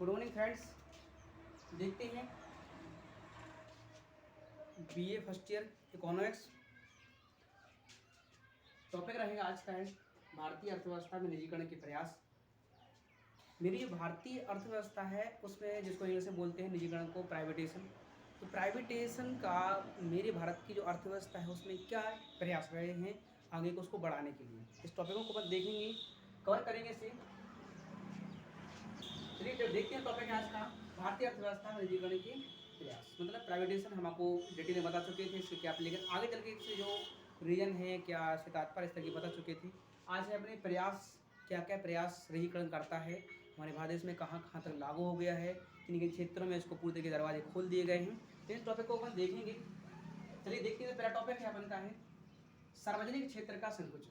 Good morning friends. देखते हैं BA first year economics. Topic रहेगा आज का है भारतीय अर्थव्यवस्था में निजीकरण के प्रयास। मेरी जो भारतीय अर्थव्यवस्था है उसमें जिसको इंग्लिश में बोलते हैं निजीकरण को प्राइवेटेशन, तो प्राइवेटेशन का मेरे भारत की जो अर्थव्यवस्था है उसमें क्या प्रयास रहे हैं आगे को उसको बढ़ाने के लिए। इस टॉपिक को अपन देखेंगे, कवर करेंगे इसे। चलिए जब देखते हैं टॉपिक आज का भारतीय अर्थव्यवस्था में निजीकरण के प्रयास। मतलब प्राइवेटेशन हम आपको डिटेल में बता चुके थे इसके क्या, लेकिन आगे चल के इससे जो रीजन है क्या इससे तात्पर्य इस तरह की बता चुके थे। आज है अपने प्रयास, क्या क्या प्रयास निजीकरण करता है, हमारे भारत देश में कहाँ कहाँ तक लागू हो गया है, किन किन क्षेत्रों में इसको पूरी तरीके दरवाजे खोल दिए गए हैं। तो इस टॉपिक को अपन देखेंगे। चलिए देखते हैं। पहला टॉपिक है अपन का है सार्वजनिक क्षेत्र का संकुचन।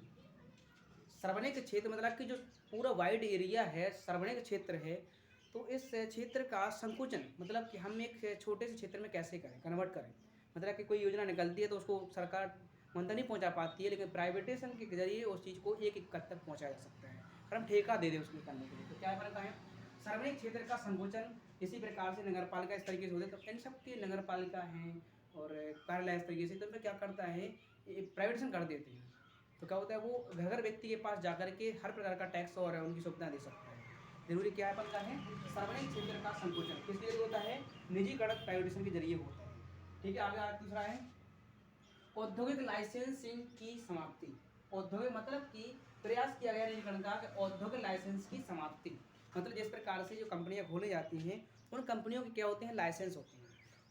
सार्वजनिक क्षेत्र मतलब कि जो पूरा वाइड एरिया है सार्वजनिक क्षेत्र है, तो इस क्षेत्र का संकुचन मतलब कि हम एक छोटे से क्षेत्र में कैसे करें, कन्वर्ट करें। मतलब कि कोई योजना निकलती है तो उसको सरकार मन तक नहीं पहुंचा पाती है, लेकिन प्राइवेटेशन के जरिए उस चीज़ को एक एक कद तक पहुंचाया जा सकता है और हम ठेका दे दें उसके करने के लिए। तो क्या बनता है सार्वजनिक क्षेत्र का संकुचन। इसी प्रकार से नगर पालिका इस तरीके से होते हैं, तो इन सब की नगर पालिका हैं और कार्यालय इस तरीके से, तो उनमें क्या करता है प्राइवेटेशन कर देते हैं। तो क्या होता है वो घर व्यक्ति के पास जाकर के हर प्रकार का टैक्स और उनकी सुविधा दे सकता है। जरूरी क्या है अपन का है सार्वजनिक क्षेत्र का संकुचन किस लिए होता है, निजीकरण प्राइवेटेशन के जरिए होता है। ठीक है, आगे दूसरा है औद्योगिक लाइसेंसिंग की समाप्ति। औद्योगिक मतलब कि प्रयास किया गया निजीकरण का कि औद्योगिक लाइसेंस की समाप्ति। मतलब जिस प्रकार से जो कंपनियां खोली जाती हैं उन कंपनियों के क्या होते हैं लाइसेंस होते हैं।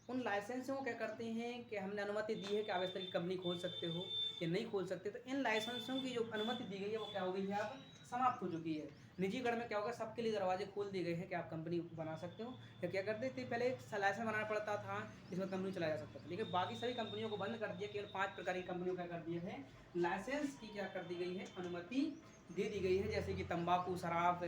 उन लाइसेंसों को क्या करते हैं कि हमने अनुमति दी है कि आप इस तरह की कंपनी खोल सकते हो या नहीं खोल सकते, तो इन लाइसेंसों की जो अनुमति दी गई है वो क्या हो गई है अब समाप्त हो चुकी है। निजीकरण में क्या होगा सबके लिए दरवाजे खोल दिए गए हैं कि आप कंपनी बना सकते हो। या क्या करते थे पहले एक लाइसेंस बनाना पड़ता था जिसमें कंपनी चलाया जा सकता था, लेकिन बाकी सभी कंपनियों को बंद कर दिया। केवल 5 प्रकार की कंपनियों का कर दिया है लाइसेंस की क्या कर दी गई है अनुमति दे दी गई है, जैसे कि तंबाकू, शराब,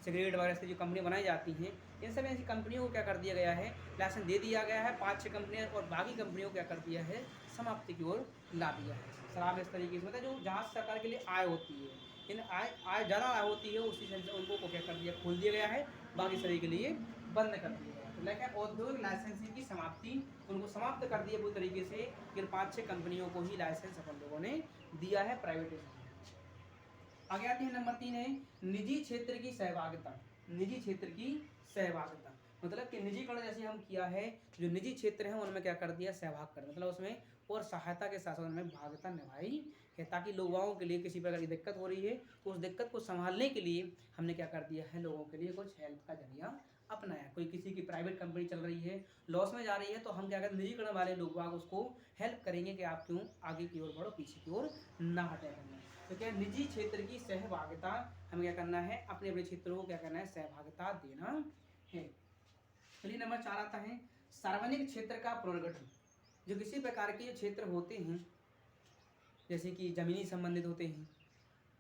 सिगरेट वगैरह से जो कंपनी बनाई जाती हैं इन सब ऐसी कंपनियों को क्या कर दिया गया है लाइसेंस दे दिया गया है 5-6 कंपनियां, और बाकी कंपनियों को क्या कर दिया है समाप्ति की ओर ला दिया है। शराब इस तरीके से मतलब जो जहाँ सरकार के लिए आय होती है, इन आय ज़्यादा आय होती है उसी से उनको क्या कर दिया खोल दिया गया है, बाकी सभी के लिए बंद कर दिया गया है। तो लेकिन औद्योगिक लाइसेंसिंग की समाप्ति उनको समाप्त कर दिया पूरी तरीके से, फिर 5-6 कंपनियों को ही लाइसेंस अपन लोगों ने दिया है प्राइवेटाइजेशन। आगे आते हैं नंबर 3 है निजी क्षेत्र की सहभागिता। निजी क्षेत्र की सहभागिता मतलब कि निजीकरण जैसे हम किया है, जो निजी क्षेत्र है उनमें क्या कर दिया सहभाग कर, मतलब उसमें और सहायता के साथ साथ उनमें भागीदारिता निभाई है, ताकि लोगों के लिए किसी प्रकार की दिक्कत हो रही है तो उस दिक्कत को संभालने के लिए हमने क्या कर दिया है लोगों के लिए कुछ हेल्प का जरिया अपनाया। कोई किसी की प्राइवेट कंपनी चल रही है लॉस में जा रही है तो हम क्या करते हैं निजीकरण वाले लोग बाग उसको हेल्प करेंगे कि आप क्यों आगे की ओर बढ़ो, पीछे की ओर ना हटे करना। तो क्या निजी क्षेत्र की सहभागिता हमें क्या करना है अपने अपने क्षेत्रों को क्या करना है सहभागिता देना है। चलिए नंबर 4 आता है सार्वजनिक क्षेत्र का पुनर्गठन। जो किसी प्रकार के क्षेत्र होते हैं जैसे कि जमीनी संबंधित होते हैं,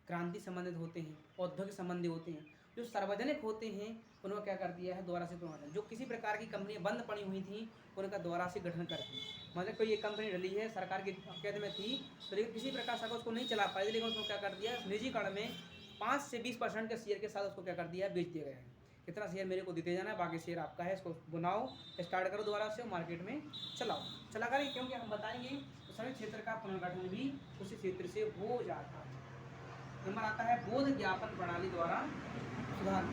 क्रांति संबंधित होते हैं, औद्योगिक संबंधित होते हैं, जो सार्वजनिक होते हैं उनको क्या कर दिया है दोबारा से पुनर्गठन। जो किसी प्रकार की कंपनियां बंद पड़ी हुई थी उनका दोबारा से गठन करके, मतलब कोई एक कंपनी डली है सरकार की कैद में थी तो लेकिन किसी प्रकार से उसको नहीं चला पाई, लेकिन उसको क्या कर दिया निजीकरण में 5 से 20% के शेयर के साथ उसको क्या कर दिया बेच दिया गया है। कितना शेयर मेरे को देते जाना है, बाकी शेयर आपका है, इसको बनाओ स्टार्ट करो दोबारा से मार्केट में चलाओ चला करें, क्योंकि हम बताएंगे तो सभी क्षेत्र का पुनर्गठन भी उसी क्षेत्र से हो जाता है। नंबर आता है बोध ज्ञापन प्रणाली द्वारा सुधार।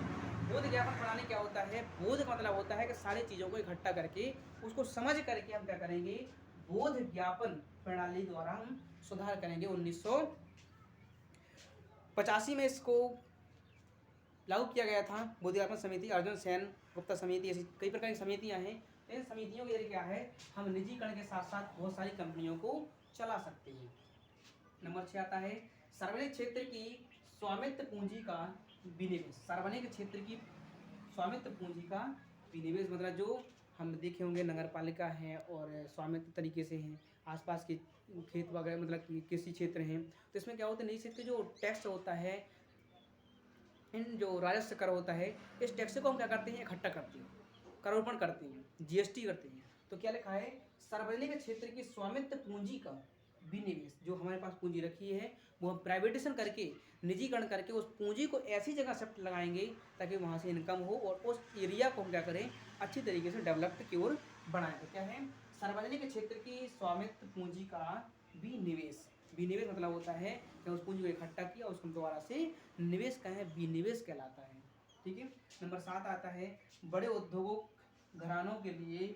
बोध ज्ञापन प्रणाली क्या होता है, बोध मतलब होता है कि सारी चीज़ों को इकट्ठा करके उसको समझ करके हम क्या करेंगे बोध ज्ञापन प्रणाली द्वारा हम सुधार करेंगे। 1985 में इसको लागू किया गया था। बोध ज्ञापन समिति, अर्जुन सेन गुप्ता समिति, ऐसी कई प्रकार की समितियां हैं। इन समितियों के जरिए क्या है हम निजीकरण के साथ साथ बहुत सारी कंपनियों को चला सकते हैं। नंबर 6 आता है सार्वजनिक क्षेत्र की स्वामित्व पूंजी का विनिवेश। सार्वजनिक क्षेत्र की स्वामित्व पूंजी का विनिवेश मतलब जो हम देखे होंगे नगर पालिका हैं और स्वामित्व तरीके से हैं, आसपास के खेत वगैरह मतलब कि कृषि क्षेत्र हैं, तो इसमें क्या होता है निजी क्षेत्र जो टैक्स होता है, इन जो राजस्व कर होता है, इस टैक्स को हम क्या करते हैं इकट्ठा करते हैं, करोपण करते हैं, जीएसटी करते हैं। तो क्या लिखा है सार्वजनिक क्षेत्र की स्वामित्व पूंजी का विनिवेश, जो हमारे पास पूंजी रखी है वो हम प्राइवेटेशन करके निजीकरण करके उस पूंजी को ऐसी जगह शिफ्ट लगाएंगे ताकि वहाँ से इनकम हो और उस एरिया को हम क्या करें, अच्छी तरीके से डेवलप्ड की ओर बढ़ाएं। तो क्या है, सार्वजनिक क्षेत्र की स्वामित्व पूंजी का विनिवेश। विनिवेश मतलब होता है कि उस पूंजी को इकट्ठा किया, उसको दोबारा से निवेश कहें, विनिवेश कहलाता है। ठीक है। नंबर 7 आता है, बड़े उद्योगों घरानों के लिए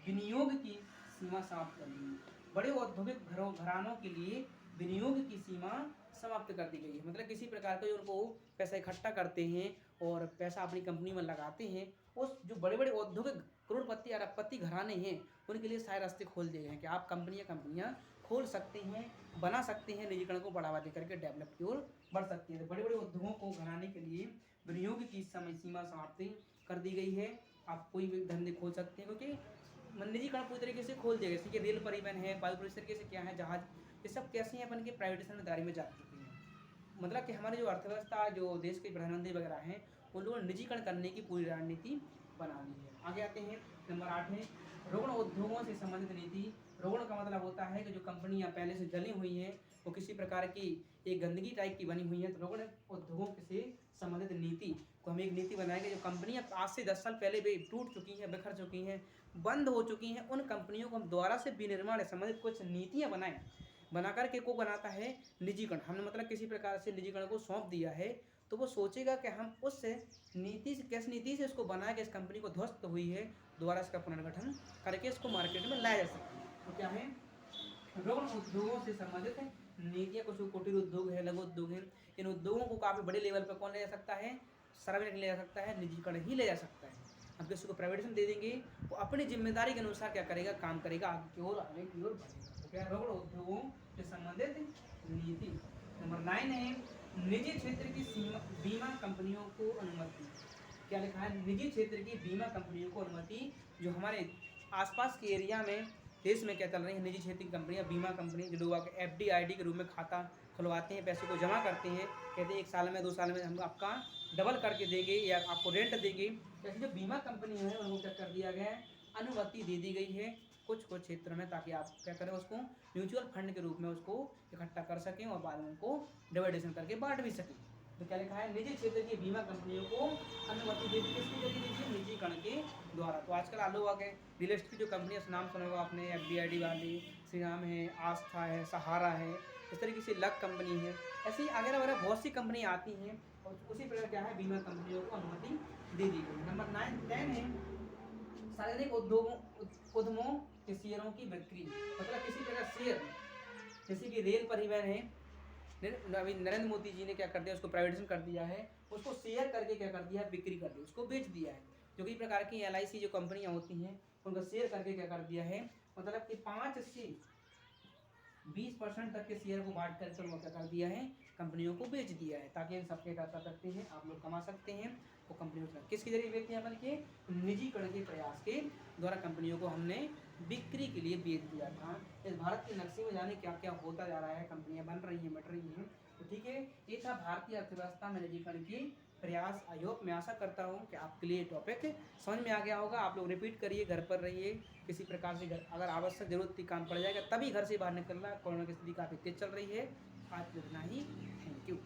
विनियोग की सीमा समाप्त करनी। बड़े औद्योगिक घरानों के लिए विनियोग की सीमा समाप्त कर दी गई है। मतलब किसी प्रकार का जो उनको पैसा इकट्ठा करते हैं और पैसा अपनी कंपनी में लगाते हैं, उस जो बड़े बड़े औद्योगिक करोड़पति अरबपति घराने हैं उनके लिए सारे रास्ते खोल दिए गए हैं कि आप कंपनियां खोल सकते हैं, बना सकते हैं, निजीकरण को बढ़ावा देकर के डेवलप की ओर बढ़ सकती है। तो बड़े बड़े उद्योगों को घराने के लिए विनियोग की समय सीमा समाप्ति कर दी गई है। आप कोई भी धंधे खोल सकते हैं क्योंकि निजीकरण पूरी तरीके से खोल दिया गया। जैसे कि रेल परिवहन है, वायु इस तरीके से क्या है, जहाज, ये सब कैसे हैं अपन के प्राइवेटाइजेशन दायरे में जा चुके हैं। मतलब कि हमारी जो अर्थव्यवस्था, जो देश के प्रधानमंत्री वगैरह हैं, उन लोगों ने निजीकरण करने की पूरी रणनीति बना ली है। आगे आते हैं, नंबर 8 है रोगण उद्योगों से संबंधित नीति। रोगण का मतलब होता है कि जो कंपनियां पहले से जली हुई हैं, वो किसी प्रकार की एक गंदगी टाइप की बनी हुई है, तो रोगण उद्योगों से संबंधित नीति को हम एक नीति बनाएंगे। जो कंपनियां आज से 10 साल पहले भी टूट चुकी हैं, बिखर चुकी हैं, बंद हो चुकी हैं, उन कंपनियों को हम दोबारा से विनिर्माण से संबंधित कुछ नीतियाँ बनाएं। बना करके को बनाता है निजीकरण। हमने मतलब किसी प्रकार से निजीकरण को सौंप दिया है, तो वो सोचेगा कि हम उस नीति से, किस नीति से उसको बनाया कि इस कंपनी को ध्वस्त हुई है, दोबारा इसका पुनर्गठन करके इसको मार्केट में लाया जा सकता है। तो क्या है, रोगण उद्योगों से संबंधित नीतियाँ, कुछ कुटीर उद्योग है, लघु उद्योग है, इन उद्योगों को काफ़ी बड़े लेवल पर कौन ले जा सकता है, सार्वजनिक ले जा सकता है, निजीकरण ही ले जा सकता है। हम किसी को प्राइवेटाइजेशन दे देंगे, वो अपनी जिम्मेदारी के अनुसार क्या करेगा, काम करेगा, आगे की ओर बढ़ेगा। तो क्या, रोगण उद्योगों से संबंधित नीति। नंबर 9 है निजी क्षेत्र की बीमा कंपनियों को अनुमति। क्या लिखा है, निजी क्षेत्र की बीमा कंपनियों को अनुमति। जो हमारे आसपास के एरिया में, देश में क्या चल रही है, निजी क्षेत्र की कंपनियां, बीमा कंपनी, जो लोग आके FDID के रूप में खाता खुलवाते हैं, पैसे को जमा करते हैं, कहते हैं 1 साल में 2 साल में हम आपका डबल करके देंगे या आपको रेंट देंगे। ऐसी जो बीमा कंपनी है उनको क्या कर दिया गया है, अनुमति दे दी गई है कुछ कुछ क्षेत्र में, ताकि आप क्या करें, उसको म्यूचुअल फंड के रूप में उसको इकट्ठा कर सकें और बाद में उनको डिवाइडेशन करके बांट भी सकें। तो क्या लिखा है, निजी क्षेत्र की बीमा कंपनियों को अनुमति दे दी, किसकी जरिए दी थी, निजीकरण के द्वारा। तो आजकल आलू आ गए रियल एस्टेट की जो कंपनियां, नाम सुना होगा आपने, FDID वाली, श्रीराम है, आस्था है, सहारा है, इस तरीके से लक कंपनी है, ऐसी वगैरह वगैरह बहुत सी कंपनियां आती हैं और उसी प्रकार क्या है, बीमा कंपनियों को अनुमति दे दी गई। नंबर 10 है सार्वजनिक उद्यमों के शेयरों की बिक्री। मतलब किसी प्रकार शेयर, जैसे कि रेल परिवहन है, अभी नरेंद्र मोदी जी ने क्या कर दिया, उसको प्राइवेटाइजेशन कर दिया है, उसको शेयर करके क्या कर दिया है, बिक्री कर दी, उसको बेच दिया है। जो कि प्रकार की LIC जो कंपनियां होती हैं, उनको शेयर करके क्या कर दिया है, मतलब कि 5 से 20% तक के शेयर को बांट करके उनको क्या कर दिया है, कंपनियों को बेच दिया है, ताकि इन सबके क्या कर सकते हैं, आप लोग कमा सकते हैं। वो कंपनियों को किसके जरिए बेचते हैं, अपन के निजीकरण के प्रयास के द्वारा कंपनियों को हमने बिक्री के लिए बेच दिया था। इस भारत के नक्शे में जाने क्या क्या होता जा रहा है, कंपनियां बन रही हैं, मिट रही हैं। तो ठीक है, ये था भारतीय अर्थव्यवस्था में निजीकरण की प्रयास। आई होप, मैं आशा करता हूँ कि आपके लिए टॉपिक समझ में आ गया होगा। आप लोग रिपीट करिए, घर पर रहिए, किसी प्रकार से घर अगर आवश्यक जरूरत की काम पड़ जाएगा तभी घर से बाहर निकलना। कोरोना की स्थिति काफ़ी तेज चल रही है। आज इतना ही, थैंक यू।